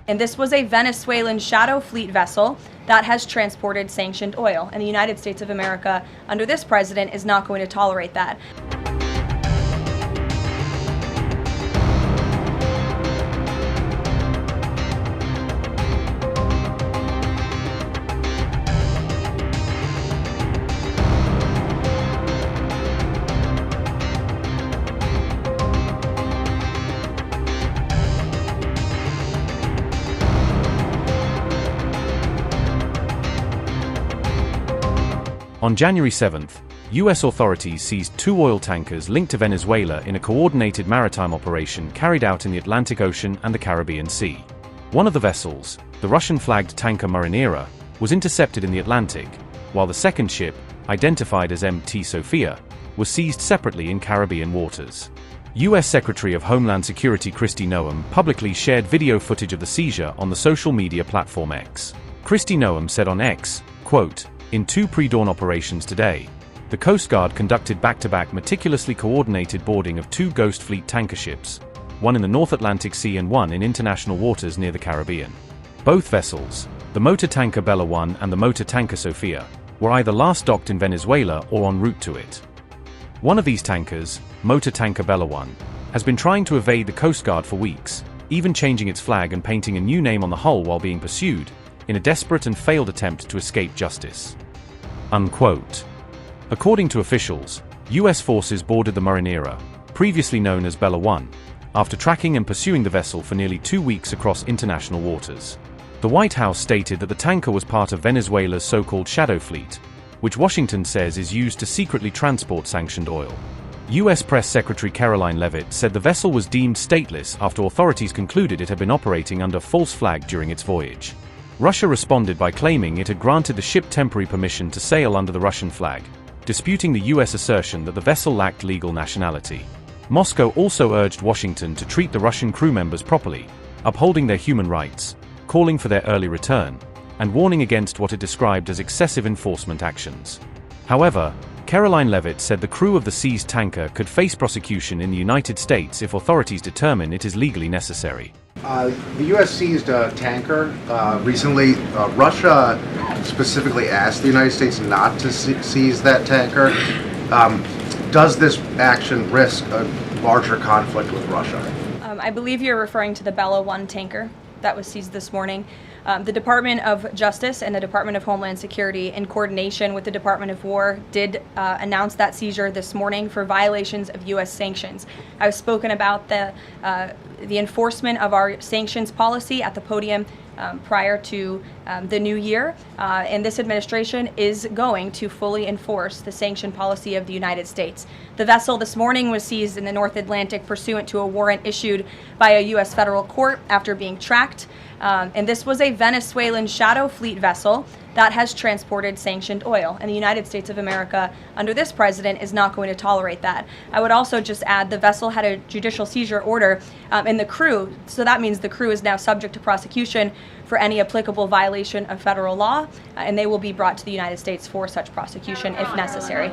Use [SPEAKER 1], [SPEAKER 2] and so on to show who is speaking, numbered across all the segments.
[SPEAKER 1] And this was a Venezuelan shadow fleet vessel that has transported sanctioned oil. And the United States of America, under this president, is not going to tolerate that.
[SPEAKER 2] On January 7th, U.S. authorities seized 2 oil tankers linked to Venezuela in a coordinated maritime operation carried out in the Atlantic Ocean and the Caribbean Sea. One of the vessels, the Russian-flagged tanker Marinera, was intercepted in the Atlantic, while the second ship, identified as MT Sofia, was seized separately in Caribbean waters. U.S. Secretary of Homeland Security Kristi Noem publicly shared video footage of the seizure on the social media platform X. Kristi Noem said on X, quote, "In 2 pre-dawn operations today, the Coast Guard conducted back-to-back meticulously coordinated boarding of 2 Ghost Fleet tanker ships, one in the North Atlantic Sea and one in international waters near the Caribbean. Both vessels, the motor tanker Bella 1 and the motor tanker Sofia, were either last docked in Venezuela or en route to it. One of these tankers, motor tanker Bella 1, has been trying to evade the Coast Guard for weeks, even changing its flag and painting a new name on the hull while being pursued, in a desperate and failed attempt to escape justice." Unquote. According to officials, U.S. forces boarded the Marinera, previously known as Bella 1, after tracking and pursuing the vessel for nearly 2 weeks across international waters. The White House stated that the tanker was part of Venezuela's so-called shadow fleet, which Washington says is used to secretly transport sanctioned oil. U.S. Press Secretary Caroline Leavitt said the vessel was deemed stateless after authorities concluded it had been operating under false flag during its voyage. Russia responded by claiming it had granted the ship temporary permission to sail under the Russian flag, disputing the U.S. assertion that the vessel lacked legal nationality. Moscow also urged Washington to treat the Russian crew members properly, upholding their human rights, calling for their early return, and warning against what it described as excessive enforcement actions. However, Caroline Leavitt said the crew of the seized tanker could face prosecution in the United States if authorities determine it is legally necessary.
[SPEAKER 3] The U.S. seized a tanker recently. Russia specifically asked the United States not to seize that tanker. Does this action risk a larger conflict with Russia?
[SPEAKER 1] I believe you're referring to the Bella 1 tanker that was seized this morning. The Department of Justice and the Department of Homeland Security, in coordination with the Department of War, did announce that seizure this morning for violations of U.S. sanctions. I've spoken about the enforcement of our sanctions policy at the podium prior to the new year, and this administration is going to fully enforce the sanction policy of the United States. The vessel this morning was seized in the North Atlantic pursuant to a warrant issued by a U.S. federal court after being tracked. And this was a Venezuelan shadow fleet vessel that has transported sanctioned oil. And the United States of America, under this president, is not going to tolerate that. I would also just add the vessel had a judicial seizure order in the crew, so that means the crew is now subject to prosecution for any applicable violation of federal law, and they will be brought to the United States for such prosecution if necessary.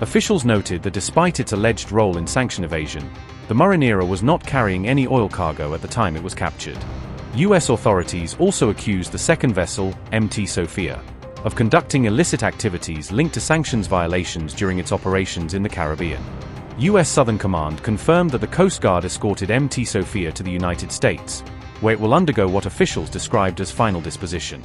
[SPEAKER 2] Officials noted that despite its alleged role in sanction evasion, the Marinera was not carrying any oil cargo at the time it was captured. U.S. authorities also accused the second vessel, MT Sofia, of conducting illicit activities linked to sanctions violations during its operations in the Caribbean. U.S. Southern Command confirmed that the Coast Guard escorted MT Sofia to the United States, where it will undergo what officials described as final disposition.